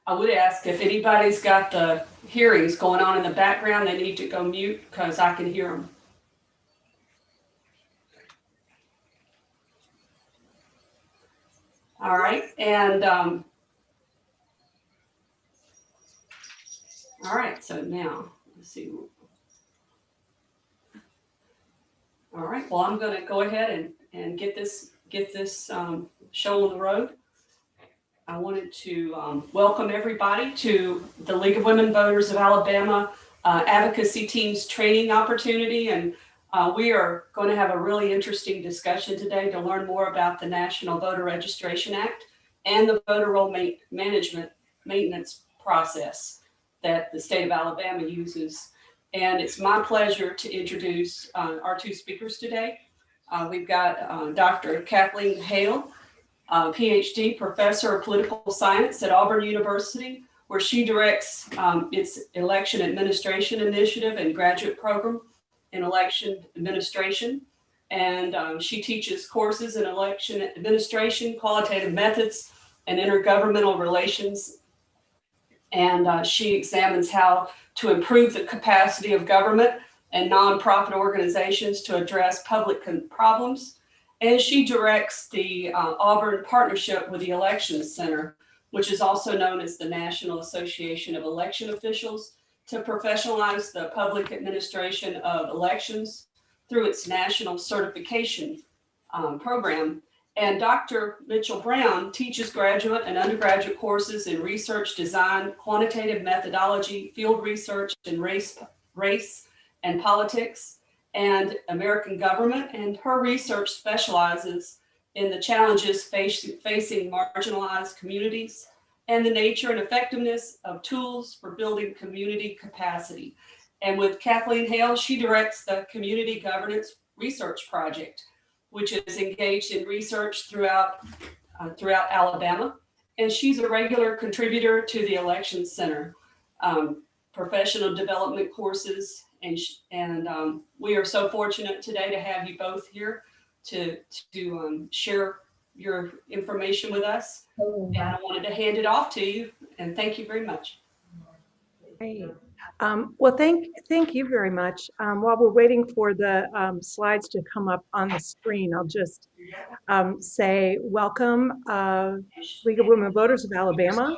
I would ask if anybody's got the hearings going on in the background, they need to go mute because I can hear them. All right, and all right, so now let's see. All right, well, I'm going to go ahead and get this show on the road. I wanted to welcome everybody to the League of Women Voters of Alabama Advocacy Team's training opportunity. And we are going to have a really interesting discussion today to learn more about the National Voter Registration Act and the voter roll maintenance process that the state of Alabama uses. And it's my pleasure to introduce our two speakers today. We've got Dr. Kathleen Hale, PhD, Professor of Political Science at Auburn University, where she directs its Election Administration Initiative and graduate program in election administration. And she teaches courses in election administration, qualitative methods, and intergovernmental relations. And she examines how to improve the capacity of government and nonprofit organizations to address public problems. And she directs the Auburn Partnership with the Elections Center, which is also known as the National Association of Election Officials, to professionalize the public administration of elections through its national certification program. And Dr. Mitchell Brown teaches graduate and undergraduate courses in research design, quantitative methodology, field research, and race and politics, and American government. And her research specializes in the challenges facing marginalized communities and the nature and effectiveness of tools for building community capacity. And with Kathleen Hale, she directs the Community Governance Research Project, which is engaged in research throughout Alabama. And she's a regular contributor to the Elections Center, professional development courses. And we are so fortunate today to have you both here to share your information with us. And I wanted to hand it off to you, and thank you very much. Great. Well, thank you very much. While we're waiting for the slides to come up on the screen, I'll just say welcome, League of Women Voters of Alabama.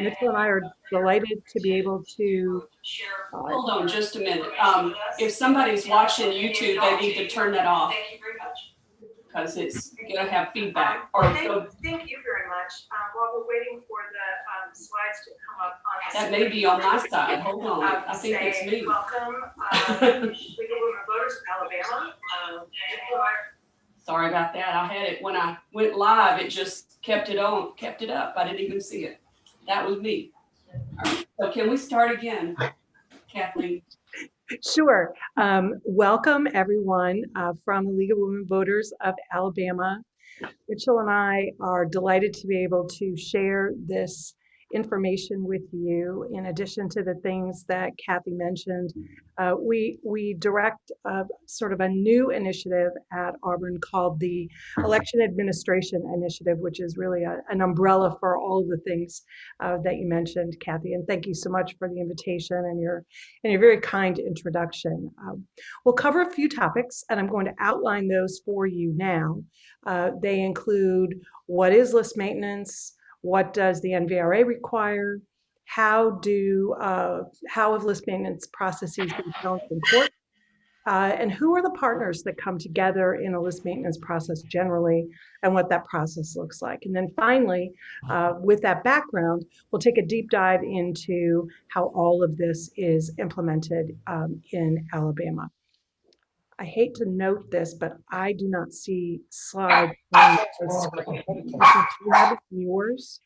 Mitchell and I are delighted to be able to. Hold on just a minute. If somebody's watching YouTube, they need to turn that off. Thank you very much. Because it's going to have feedback. Thank you very much. While we're waiting for the slides to come up on the that may be on my side. Hold on. I think it's me. Welcome, League of Women Voters of Alabama. Sorry about that. I had it when I went live. It just kept it up. I didn't even see it. That was me. All right. So can we start again, Kathleen? Sure. Welcome, everyone, from the League of Women Voters of Alabama. Mitchell and I are delighted to be able to share this information with you. In addition to the things that Kathy mentioned, we direct sort of a new initiative at Auburn called the Election Administration Initiative, which is really an umbrella for all of the things that you mentioned, Kathy. And thank you so much for the invitation and your very kind introduction. We'll cover a few topics, and I'm going to outline those for you now. They include what is list maintenance, what does the NVRA require, how have list maintenance processes been challenged in court, and who are the partners that come together in a list maintenance process generally, and what that process looks like. And then finally, with that background, we'll take a deep dive into how all of this is implemented in Alabama. I hate to note this, but I do not see slides on the screen. Do you have yours?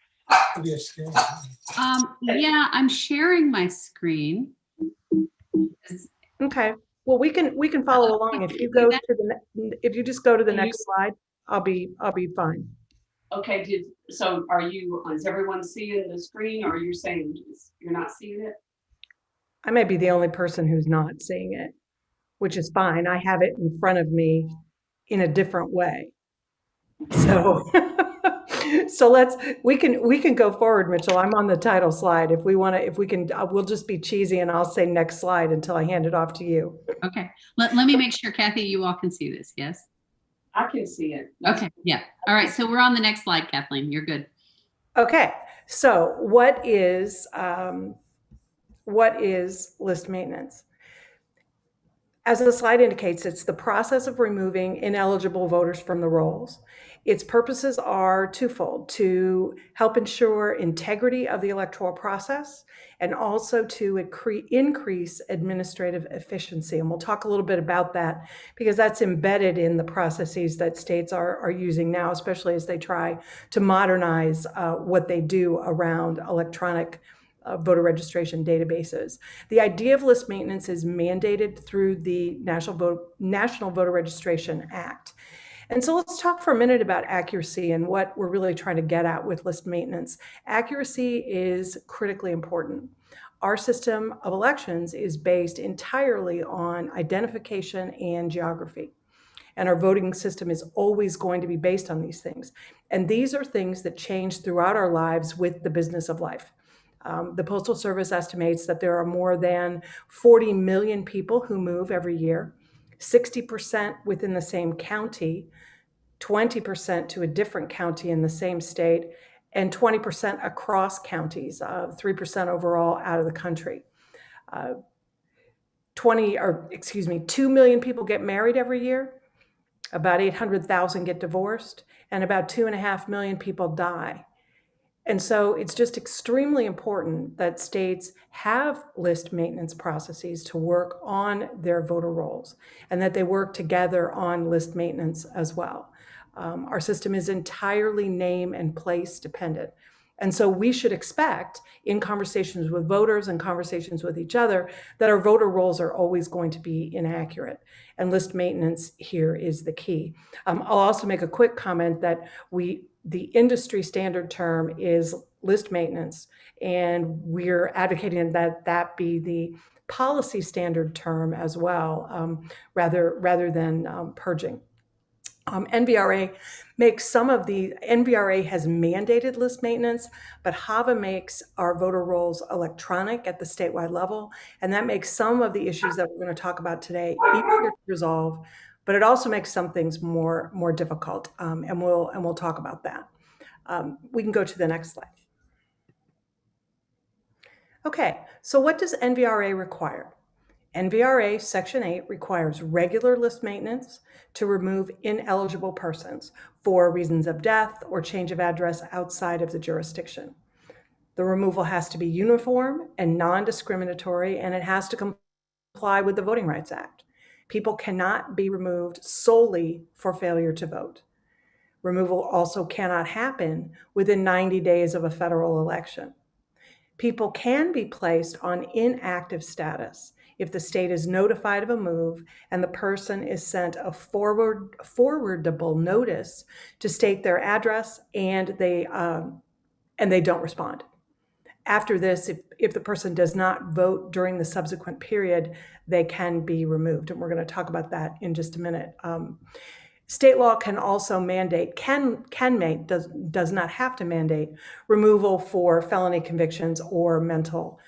Yeah, I'm sharing my screen. Okay. Well, we can follow along. If you go to if you just go to the next slide, I'll be fine. Okay. So is everyone seeing the screen, or you're saying you're not seeing it? I may be the only person who's not seeing it, which is fine. I have it in front of me in a different way. So So we can go forward, Mitchell. I'm on the title slide. If we can, we'll just be cheesy and I'll say next slide until I hand it off to you. Okay. Let me make sure, Kathy, you all can see this. Yes? I can see it. Okay. Yeah. All right. So we're on the next slide, Kathleen. You're good. Okay. So what is list maintenance? As the slide indicates, it's the process of removing ineligible voters from the rolls. Its purposes are twofold: to help ensure integrity of the electoral process and also to increase administrative efficiency. And we'll talk a little bit about that because that's embedded in the processes that states are using now, especially as they try to modernize what they do around electronic voter registration databases. The idea of list maintenance is mandated through the National Voter Registration Act. And so let's talk for a minute about accuracy and what we're really trying to get at with list maintenance. Accuracy is critically important. Our system of elections is based entirely on identification and geography. And our voting system is always going to be based on these things. And these are things that change throughout our lives with the business of life. The Postal Service estimates that there are more than 40 million people who move every year, 60% within the same county, 20% to a different county in the same state, and 20% across counties, 3% overall out of the country. 2 million people get married every year, about 800,000 get divorced, and about 2.5 million people die. And so it's just extremely important that states have list maintenance processes to work on their voter rolls and that they work together on list maintenance as well. Our system is entirely name and place dependent. And so we should expect in conversations with voters and conversations with each other that our voter rolls are always going to be inaccurate. And list maintenance here is the key. I'll also make a quick comment that the industry standard term is list maintenance, and we're advocating that that be the policy standard term as well, rather than purging. NVRA has mandated list maintenance, but HAVA makes our voter rolls electronic at the statewide level, and that makes some of the issues that we're going to talk about today easier to resolve, but it also makes some things more difficult, and we'll talk about that. We can go to the next slide. Okay, so what does NVRA require? NVRA Section 8 requires regular list maintenance to remove ineligible persons for reasons of death or change of address outside of the jurisdiction. The removal has to be uniform and non-discriminatory, and it has to comply with the Voting Rights Act. People cannot be removed solely for failure to vote. Removal also cannot happen within 90 days of a federal election. People can be placed on inactive status if the state is notified of a move and the person is sent a forwardable notice to state their address and they don't respond. After this, if the person does not vote during the subsequent period, they can be removed. And we're going to talk about that in just a minute. State law can also mandate, does not have to mandate removal for felony convictions or mental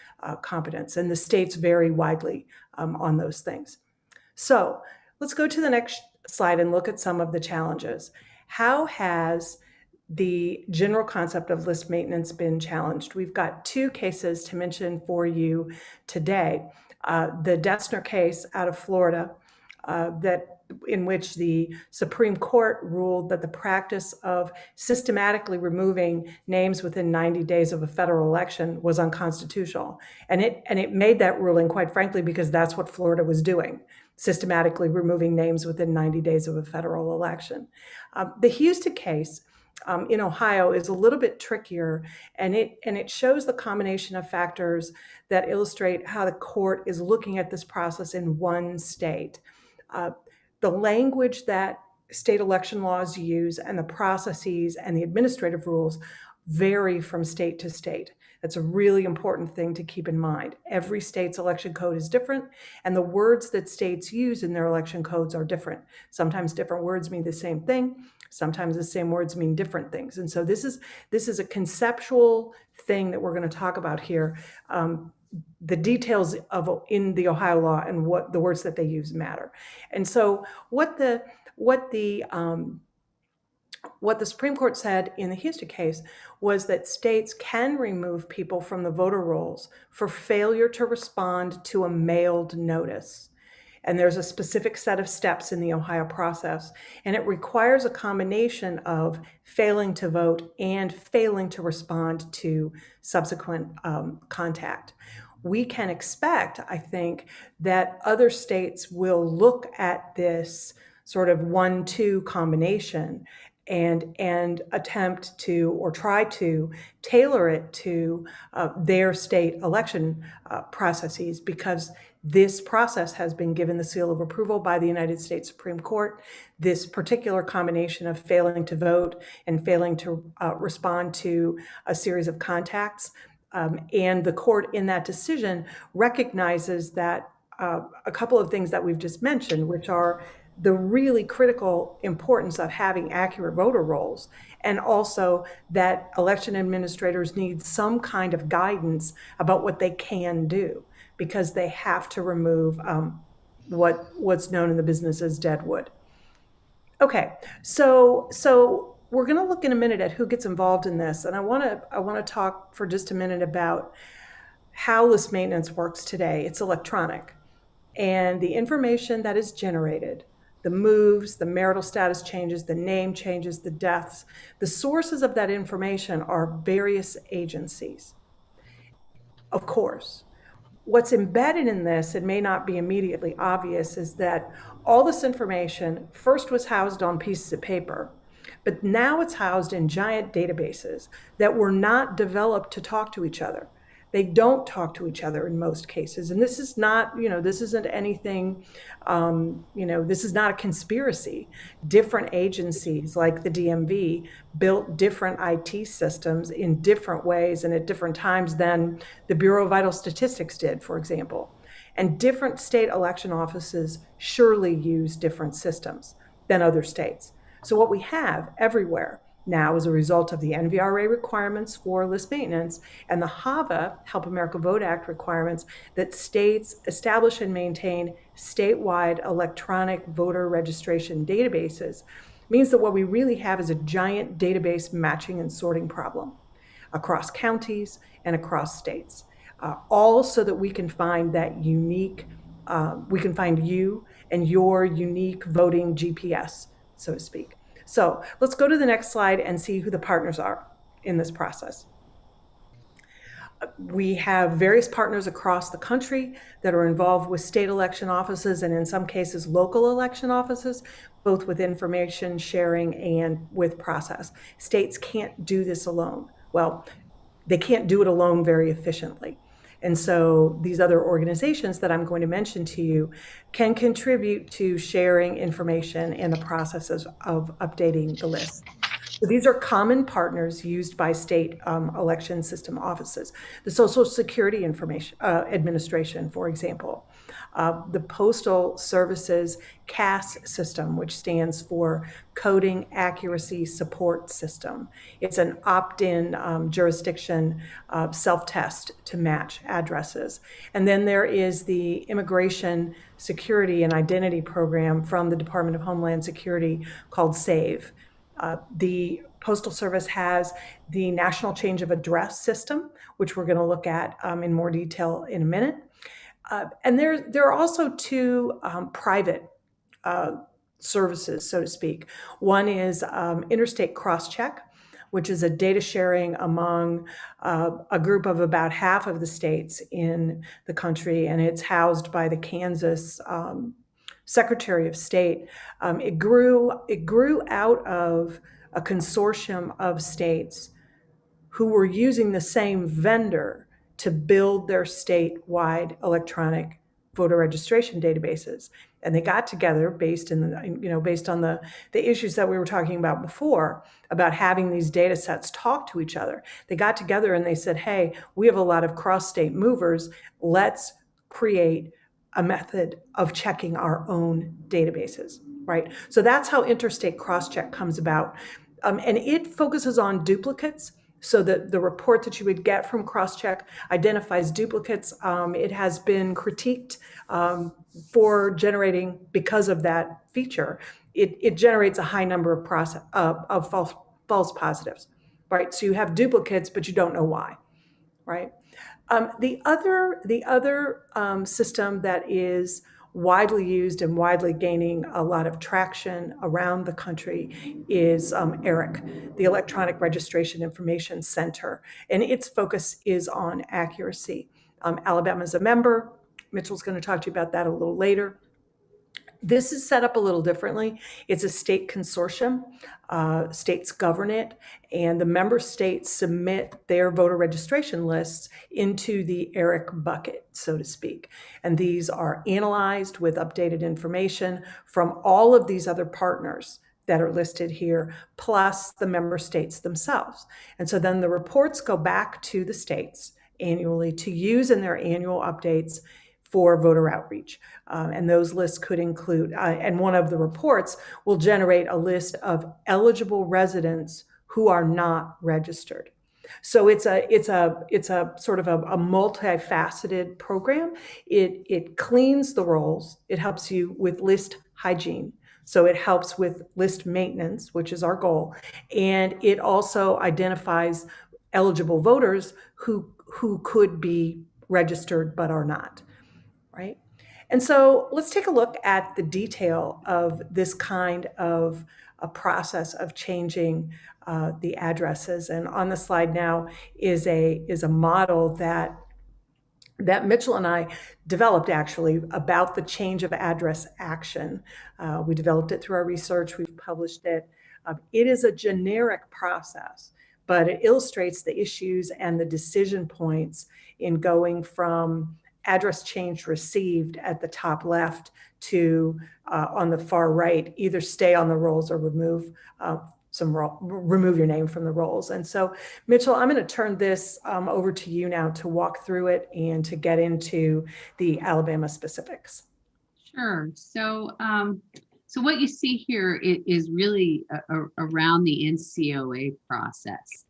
competence. And the states vary widely on those things. So let's go to the next slide and look at some of the challenges. How has the general concept of list maintenance been challenged? We've got two cases to mention for you today. The Dessner case out of Florida, in which the Supreme Court ruled that the practice of systematically removing names within 90 days of a federal election was unconstitutional. And it made that ruling, quite frankly, because that's what Florida was doing, systematically removing names within 90 days of a federal election. The Houston case in Ohio is a little bit trickier, and it shows the combination of factors that illustrate how the court is looking at this process in one state. The language that state election laws use and the processes and the administrative rules vary from state to state. That's a really important thing to keep in mind. Every state's election code is different, and the words that states use in their election codes are different. Sometimes different words mean the same thing. Sometimes the same words mean different things. And so this is a conceptual thing that we're going to talk about here. The details in the Ohio law and what the words that they use matter. And so what the Supreme Court said in the Houston case was that states can remove people from the voter rolls for failure to respond to a mailed notice. And there's a specific set of steps in the Ohio process, and it requires a combination of failing to vote and failing to respond to subsequent contact. We can expect, I think, that other states will look at this sort of 1-2 combination and attempt to or try to tailor it to their state election processes, because this process has been given the seal of approval by the United States Supreme Court. This particular combination of failing to vote and failing to respond to a series of contacts, and the court in that decision recognizes that a couple of things that we've just mentioned, which are the really critical importance of having accurate voter rolls, and also that election administrators need some kind of guidance about what they can do, because they have to remove what's known in the business as deadwood. Okay, so we're going to look in a minute at who gets involved in this, and I want to talk for just a minute about how list maintenance works today. It's electronic, and the information that is generated, the moves, the marital status changes, the name changes, the deaths, the sources of that information are various agencies. Of course, what's embedded in this, it may not be immediately obvious, is that all this information first was housed on pieces of paper, but now it's housed in giant databases that were not developed to talk to each other. They don't talk to each other in most cases. And this is not, this isn't anything, this is not a conspiracy. Different agencies like the DMV built different IT systems in different ways and at different times than the Bureau of Vital Statistics did, for example. And different state election offices surely use different systems than other states. So what we have everywhere now, as a result of the NVRA requirements for list maintenance and the HAVA, Help America Vote Act requirements, that states establish and maintain statewide electronic voter registration databases, means that what we really have is a giant database matching and sorting problem across counties and across states, all so that we can find that unique, we can find you and your unique voting GPS, so to speak. So let's go to the next slide and see who the partners are in this process. We have various partners across the country that are involved with state election offices and in some cases local election offices, both with information sharing and with process. States can't do this alone. Well, they can't do it alone very efficiently. And so these other organizations that I'm going to mention to you can contribute to sharing information and the processes of updating the list. So these are common partners used by state election system offices. The Social Security Administration, for example. The Postal Service's CAS system, which stands for Coding Accuracy Support System. It's an opt-in jurisdiction self-test to match addresses. And then there is the Immigration Security and Identity Program from the Department of Homeland Security called SAVE. The Postal Service has the National Change of Address system, which we're going to look at in more detail in a minute. And there are also two private services, so to speak. One is Interstate Crosscheck, which is a data sharing among a group of about half of the states in the country, and it's housed by the Kansas Secretary of State. It grew out of a consortium of states who were using the same vendor to build their statewide electronic voter registration databases. And they got together based on the issues that we were talking about before, about having these data sets talk to each other. They got together and they said, hey, we have a lot of cross-state movers. Let's create a method of checking our own databases, right? So that's how interstate cross-check comes about. And it focuses on duplicates. So the report that you would get from crosscheck identifies duplicates. It has been critiqued for generating, because of that feature, it generates a high number of false positives, right? So you have duplicates, but you don't know why, right? The other system that is widely used and widely gaining a lot of traction around the country is ERIC, the Electronic Registration Information Center, and its focus is on accuracy. Alabama is a member. Mitchell's going to talk to you about that a little later. This is set up a little differently. It's a state consortium. States govern it, and the member states submit their voter registration lists into the ERIC bucket, so to speak. And these are analyzed with updated information from all of these other partners that are listed here, plus the member states themselves. And so then the reports go back to the states annually to use in their annual updates for voter outreach. And those lists could include, and one of the reports will generate a list of eligible residents who are not registered. So it's a sort of a multifaceted program. It cleans the rolls. It helps you with list hygiene. So it helps with list maintenance, which is our goal. And it also identifies eligible voters who could be registered but are not. Right? And so let's take a look at the detail of this kind of a process of changing the addresses. And on the slide now is a model that Mitchell and I developed, actually, about the change of address action. We developed it through our research. We've published it. It is a generic process, but it illustrates the issues and the decision points in going from address change received at the top left to on the far right, either stay on the rolls or remove your name from the rolls. And so, Mitchell, I'm going to turn this over to you now to walk through it and to get into the Alabama specifics. Sure. So, so what you see here is really around the NCOA process.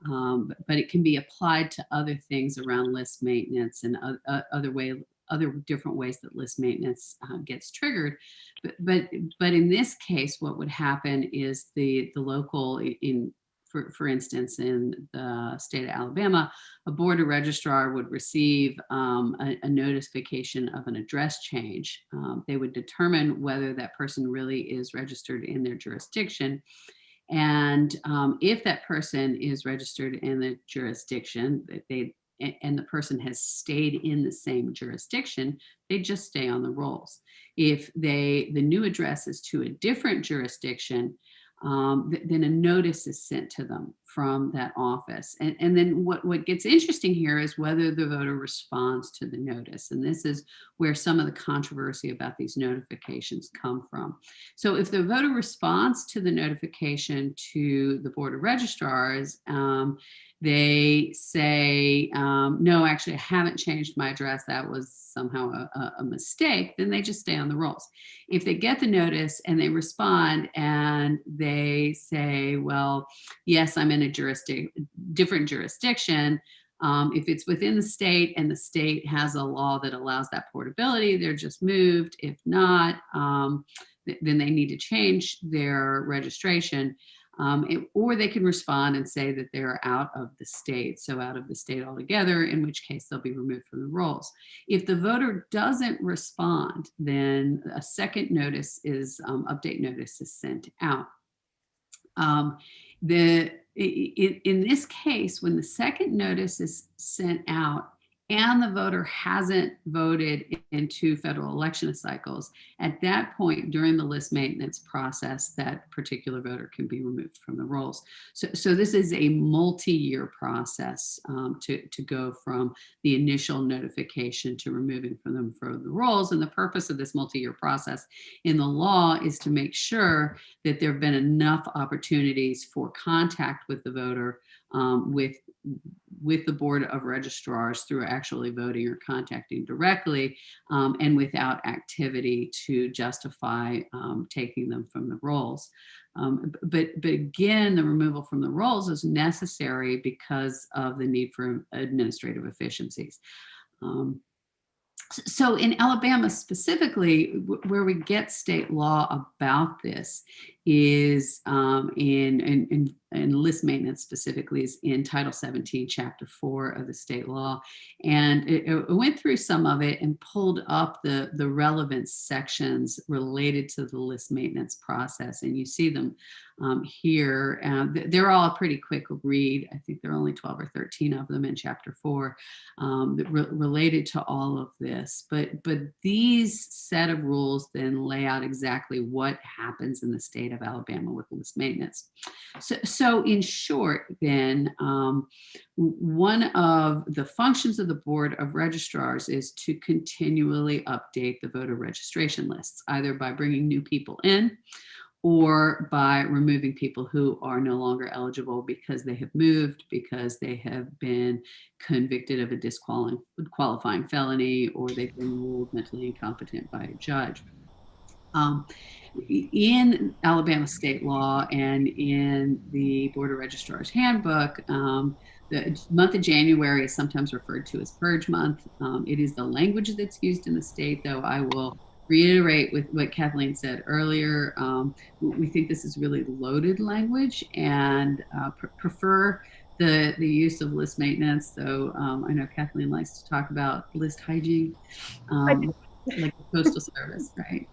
But it can be applied to other things around list maintenance and other different ways that list maintenance gets triggered. But in this case, what would happen is the local, for instance, in the state of Alabama, a board of registrar would receive a notification of an address change. They would determine whether that person really is registered in their jurisdiction. And if that person is registered in the jurisdiction, and the person has stayed in the same jurisdiction, they just stay on the rolls. If the new address is to a different jurisdiction, then a notice is sent to them from that office. And then what gets interesting here is whether the voter responds to the notice. And this is where some of the controversy about these notifications come from. So if the voter responds to the notification to the Board of Registrars, they say, no, actually, I haven't changed my address. That was somehow a mistake. Then they just stay on the rolls. If they get the notice and they respond and they say, well, yes, I'm in a different jurisdiction. If it's within the state and the state has a law that allows that portability, they're just moved. If not, then they need to change their registration. Or they can respond and say that they're out of the state, so out of the state altogether, in which case they'll be removed from the rolls. If the voter doesn't respond, then a second notice update notice is sent out. In this case, when the second notice is sent out, and the voter hasn't voted in 2 federal election cycles, at that point during the list maintenance process, that particular voter can be removed from the rolls. So this is a multi-year process to go from the initial notification to removing them from the rolls. And the purpose of this multi-year process in the law is to make sure that there have been enough opportunities for contact with the voter with the board of registrars through actually voting or contacting directly, and without activity to justify taking them from the rolls. But again, the removal from the rolls is necessary because of the need for administrative efficiencies. So in Alabama specifically, where we get state law about this is in list maintenance specifically is in Title 17, Chapter 4 of the state law. And it went through some of it and pulled up the relevant sections related to the list maintenance process. And you see them here. They're all a pretty quick read. I think there are only 12 or 13 of them in Chapter 4 related to all of this. But these set of rules then lay out exactly what happens in the state of Alabama with list maintenance. So in short, then, one of the functions of the Board of Registrars is to continually update the voter registration lists, either by bringing new people in or by removing people who are no longer eligible because they have moved, because they have been convicted of a disqualifying felony, or they've been ruled mentally incompetent by a judge. In Alabama state law and in the Board of Registrars handbook, the month of January is sometimes referred to as Purge Month. It is the language that's used in the state, though I will reiterate with what Kathleen said earlier. We think this is really loaded language and prefer the use of list maintenance. So I know Kathleen likes to talk about list hygiene, like the Postal Service, right?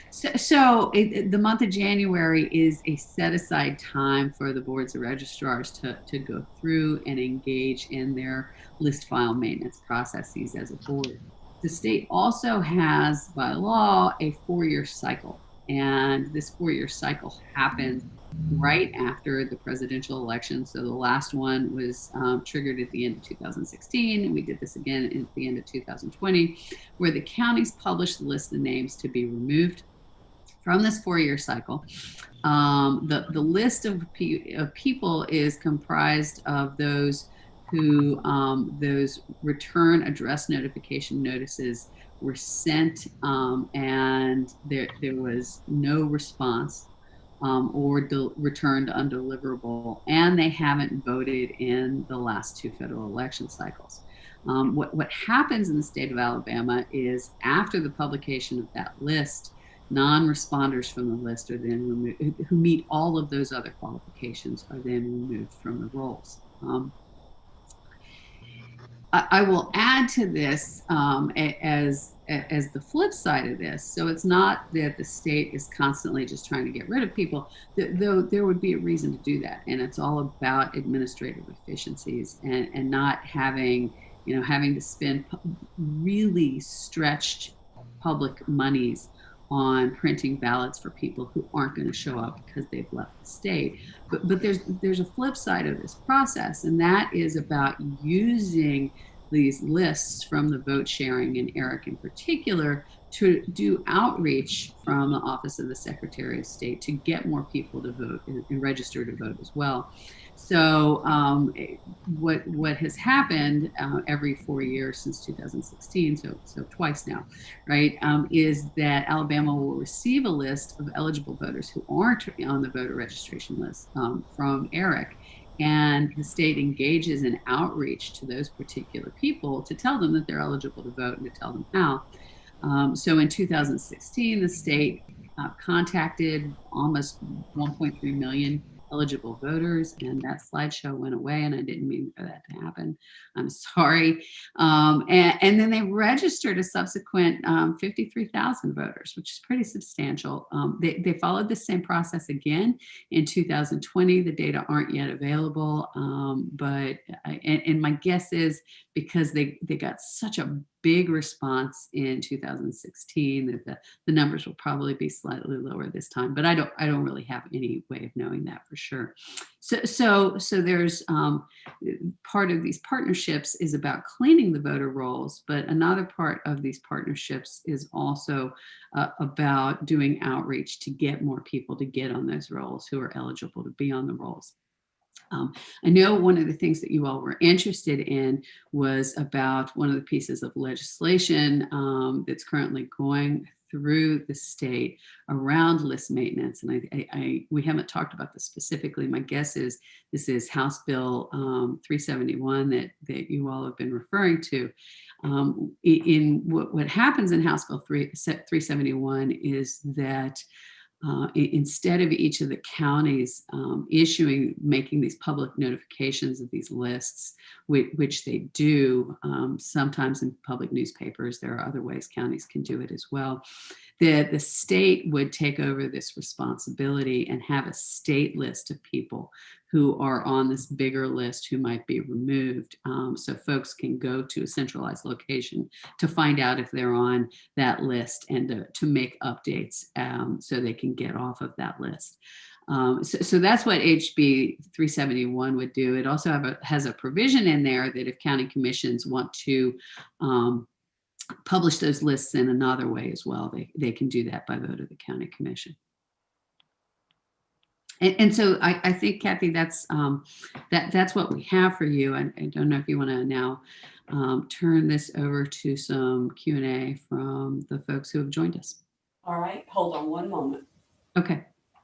So the month of January is a set aside time for the boards of registrars to go through and engage in their list file maintenance processes as a board. The state also has, by law, a 4-year cycle. And this 4-year cycle happens right after the presidential election. So the last one was triggered at the end of 2016, and we did this again at the end of 2020, where the counties published the list of names to be removed from this 4-year cycle. The list of people is comprised of those who those return address notification notices were sent and there was no response or returned undeliverable, and they haven't voted in the last 2 federal election cycles. What happens in the state of Alabama is after the publication of that list, non-responders from the list are then removed, who meet all of those other qualifications are then removed from the rolls. I will add to this as the flip side of this. So it's not that the state is constantly just trying to get rid of people, though there would be a reason to do that. And it's all about administrative efficiencies and not having to spend really stretched public monies on printing ballots for people who aren't going to show up because they've left the state. But there's a flip side of this process, and that is about using these lists from the vote sharing and ERIC in particular to do outreach from the Office of the Secretary of State to get more people to vote and register to vote as well. So what has happened every 4 years since 2016, so twice now, right, is that Alabama will receive a list of eligible voters who aren't on the voter registration list from ERIC, and the state engages in outreach to those particular people to tell them that they're eligible to vote and to tell them how. So in 2016, the state contacted almost 1.3 million eligible voters, and that slideshow went away, and I didn't mean for that to happen. I'm sorry. And then they registered a subsequent 53,000 voters, which is pretty substantial. They followed the same process again in 2020. The data aren't yet available, but my guess is because they got such a big response in 2016 that the numbers will probably be slightly lower this time, but I don't really have any way of knowing that for sure. So there's part of these partnerships is about cleaning the voter rolls, but another part of these partnerships is also about doing outreach to get more people to get on those rolls who are eligible to be on the rolls. I know one of the things that you all were interested in was about one of the pieces of legislation that's currently going through the state around list maintenance. And we haven't talked about this specifically. My guess is this is House Bill 371 that you all have been referring to. In what happens in House Bill 371 is that instead of each of the counties making these public notifications of these lists, which they do sometimes in public newspapers, there are other ways counties can do it as well, that the state would take over this responsibility and have a state list of people who are on this bigger list who might be removed. So folks can go to a centralized location to find out if they're on that list and to make updates so they can get off of that list. So that's what HB 371 would do. It also has a provision in there that if county commissions want to publish those lists in another way as well, they can do that by vote of the county commission. And so I think, Kathy, that's what we have for you. I don't know if you want to now turn this over to some Q&A from the folks who have joined us. All right, hold on one moment. Okay.